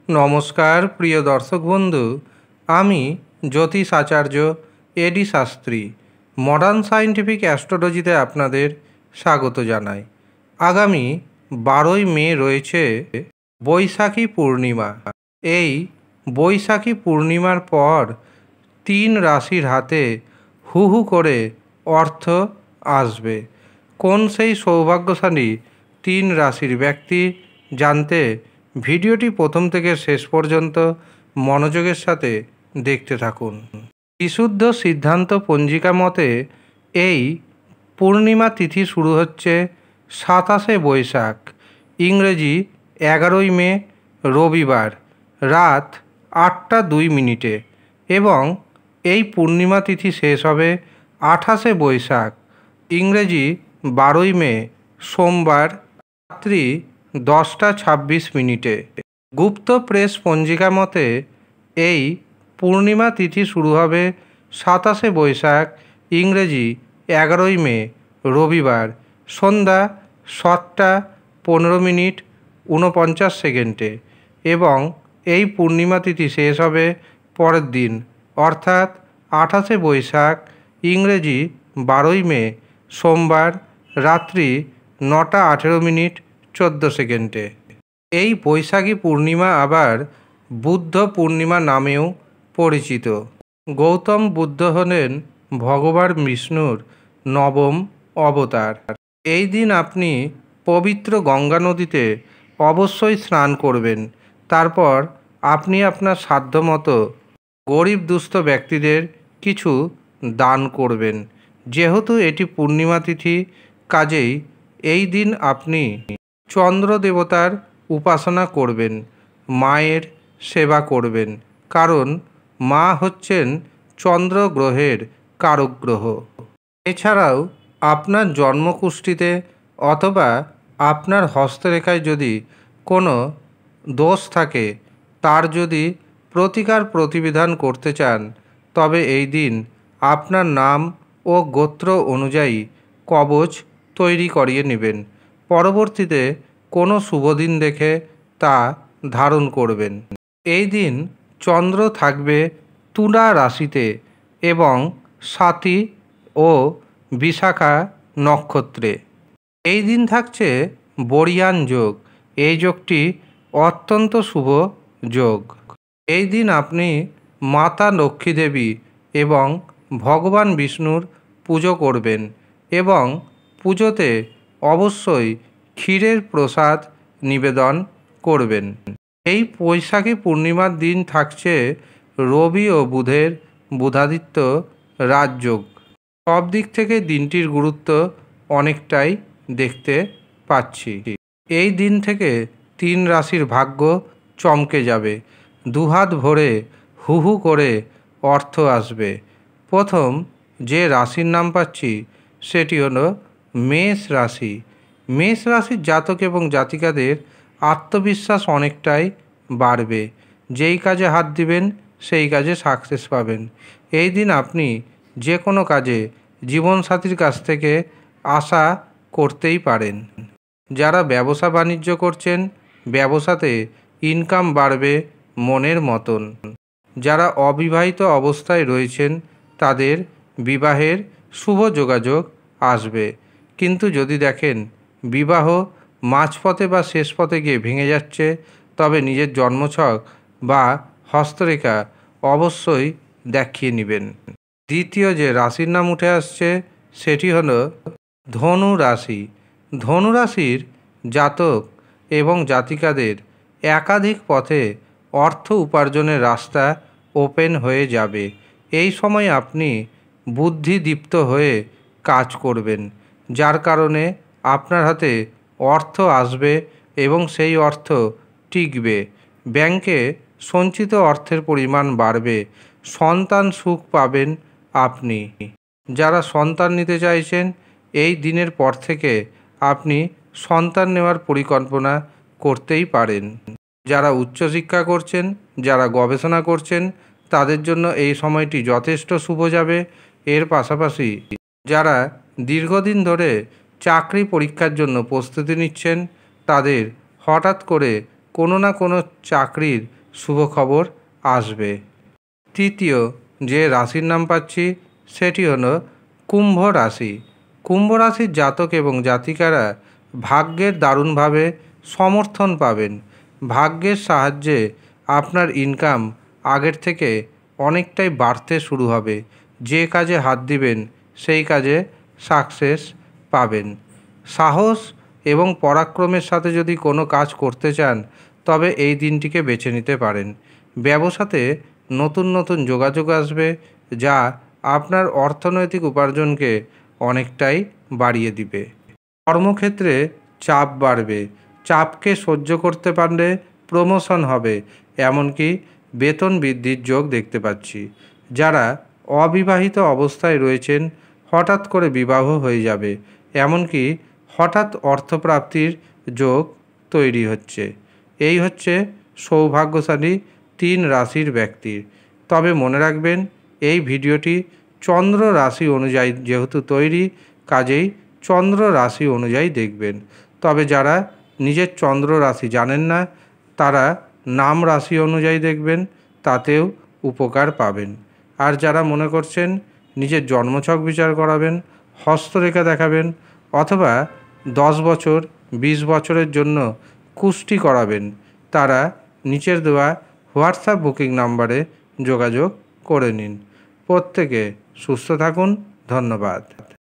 নমস্কার প্রিয় দর্শক বন্ধু, আমি জ্যোতিষ আচার্য এডি শাস্ত্রী মডার্ন সায়েন্টিফিক অ্যাস্ট্রোলজিতে আপনাদের স্বাগত জানাই। আগামী 12ই মে রয়েছে বৈশাখী পূর্ণিমা। এই বৈশাখী পূর্ণিমার পর 3 রাশির হাতে হু হু করে অর্থ আসবে। কোন সেই সৌভাগ্যশালী 3 রাশির ব্যক্তি জানতে ভিডিওটি প্রথম থেকে শেষ পর্যন্ত মনোযোগের সাথে দেখতে থাকুন। বিশুদ্ধ সিদ্ধান্ত পঞ্জিকা মতে এই পূর্ণিমা তিথি শুরু হচ্ছে 27শে বৈশাখ, ইংরেজি 11ই মে রবিবার রাত 8টা 2 মিনিটে এবং এই পূর্ণিমা তিথি শেষ হবে 28শে বৈশাখ, ইংরেজি 12ই মে সোমবার রাত্রি 10টা 26 মিনিটে। গুপ্ত প্রেস পঞ্জিকা মতে এই পূর্ণিমা তিথি শুরু হবে 27শে বৈশাখ, ইংরেজি 11ই মে রবিবার সন্ধ্যা 7টা 15 মিনিট 49 সেকেন্ডে এবং এই পূর্ণিমা তিথি শেষ হবে পরের দিন অর্থাৎ 28শে বৈশাখ, ইংরেজি 12ই মে সোমবার রাত্রি 9টা 18 মিনিট 14 সেকেন্ডে। এই বৈশাখী পূর্ণিমা আবার বুদ্ধ পূর্ণিমা নামেও পরিচিত। গৌতম বুদ্ধ হলেন ভগবান বিষ্ণুর নবম অবতার। এই দিন আপনি পবিত্র গঙ্গা নদীতে অবশ্যই স্নান করবেন। তারপর আপনি আপনার সাধ্যমতো গরিব দুস্থ ব্যক্তিদের কিছু দান করবেন। যেহেতু এটি পূর্ণিমা তিথি, কাজেই এই দিন আপনি চন্দ্র দেবতার উপাসনা করবেন, মায়ের সেবা করবেন, কারণ মা হচ্ছেন চন্দ্র গ্রহের কারক গ্রহ। এছাড়াও আপনার জন্মকুষ্ঠিতে অথবা আপনার হস্তরেখায় যদি কোনো দোষ থাকে, তার যদি প্রতিকার প্রতিবিধান করতে চান, তবে এই দিন আপনার নাম ও গোত্র অনুযায়ী কবচ তৈরি করিয়ে নেবেন। পরবর্তীতে কোনো শুভদিন দেখে তা ধারণ করবেন। এই দিন চন্দ্র থাকবে তুলা রাশিতে এবং স্বাতী ও বিশাখা নক্ষত্রে। এই দিন থাকছে বরিয়ান যোগ। এই যোগটি অত্যন্ত শুভ যোগ। এই দিন আপনি মাতা লক্ষ্মী দেবী এবং ভগবান বিষ্ণুর পুজো করবেন এবং পুজোতে অবশ্যই ক্ষীরের প্রসাদ নিবেদন করবেন। এই বৈশাখী পূর্ণিমার দিন থাকছে রবি ও বুধের বুধাদিত্য রাজযোগ। সব দিক থেকে দিনটির গুরুত্ব অনেকটাই দেখতে পাচ্ছি। এই দিন থেকে 3 রাশির ভাগ্য চমকে যাবে। দুহাত ভরে হু হু করে অর্থ আসবে। প্রথম যে রাশির নাম পাচ্ছি সেটি হলো মেষ রাশি। মেষ রাশির জাতক এবং জাতিকাদের আত্মবিশ্বাস অনেকটাই বাড়বে। যেই কাজে হাত দিবেন সেই কাজে সাকসেস পাবেন। এই দিন আপনি যে কোনো কাজে জীবনসাথীর কাছ থেকে আশা করতেই পারেন। যারা ব্যবসা বাণিজ্য করছেন, ব্যবসাতে ইনকাম বাড়বে মনের মতন। যারা অবিবাহিত অবস্থায় রয়েছেন তাদের বিবাহের শুভ যোগাযোগ আসবে। কিন্তু যদি দেখেন বিবাহ মাঝপথে বা শেষ পথে গিয়ে ভেঙে যাচ্ছে, তবে নিজের জন্মছক বা হস্তরেখা অবশ্যই দেখিয়ে নেবেন। দ্বিতীয় যে রাশির নাম উঠে আসছে সেটি হলো ধনু রাশি। ধনু রাশির জাতক এবং জাতিকাদের একাধিক পথে অর্থ উপার্জনের রাস্তা ওপেন হয়ে যাবে। এই সময় আপনি বুদ্ধিদীপ্ত হয়ে কাজ করবেন, যার কারণে আপনার হাতে অর্থ আসবে এবং সেই অর্থ টিকবে। ব্যাংকে সঞ্চিত অর্থের পরিমাণ বাড়বে। সন্তান সুখ পাবেন আপনি। যারা সন্তান নিতে চাইছেন, এই দিনের পর থেকে আপনি সন্তান নেওয়ার পরিকল্পনা করতেই পারেন। যারা উচ্চশিক্ষা করছেন, যারা গবেষণা করছেন, তাদের জন্য এই সময়টি যথেষ্ট শুভ যাবে। এর পাশাপাশি যারা দীর্ঘদিন ধরে চাকরি পরীক্ষার জন্য প্রস্তুতি নিচ্ছেন, তাদের হঠাৎ করে কোনো না কোনো চাকরির শুভ খবর আসবে। তৃতীয় যে রাশির নাম পাচ্ছি সেটি হলো কুম্ভ রাশি। কুম্ভ রাশির জাতক এবং জাতিকারা ভাগ্যের দারুণভাবে সমর্থন পাবেন। ভাগ্যের সাহায্যে আপনার ইনকাম আগের থেকে অনেকটাই বাড়তে শুরু হবে। যে কাজে হাত দিবেন সেই কাজে সাকসেস পাবেন। সাহস এবং পরাক্রমের সাথে যদি কোনো কাজ করতে চান তবে এই দিনটিকে বেছে নিতে পারেন। ব্যবসাতে নতুন নতুন যোগাযোগ আসবে, যা আপনার অর্থনৈতিক উপার্জনকে অনেকটাই বাড়িয়ে দিবে। কর্মক্ষেত্রে চাপ বাড়বে। চাপকে সহ্য করতে পারলে প্রমোশন হবে, এমনকি বেতন বৃদ্ধির যোগ দেখতে পাচ্ছি। যারা অবিবাহিত অবস্থায় রয়েছেন হঠাৎ করে বিবাহ হয়ে যাবে, এমনকি হঠাৎ অর্থপ্রাপ্তির যোগ তৈরি হচ্ছে। এই হচ্ছে সৌভাগ্যশালী 3 রাশির ব্যক্তির। তবে মনে রাখবেন এই ভিডিওটি চন্দ্র রাশি অনুযায়ী যেহেতু তৈরি, কাজেই চন্দ্র রাশি অনুযায়ী দেখবেন। তবে যারা নিজের চন্দ্র রাশি জানেন না তারা নাম রাশি অনুযায়ী দেখবেন, তাতেও উপকার পাবেন। আর যারা মনে করছেন নিজের জন্মছক বিচার করাবেন, হস্তরেখা দেখাবেন, অথবা 10 বছর 20 বছরের জন্য কুষ্টি করাবেন, তারা নিচের দেওয়া হোয়াটসঅ্যাপ বুকিং নাম্বারে যোগাযোগ করে নিন। প্রত্যেকে সুস্থ থাকুন। ধন্যবাদ।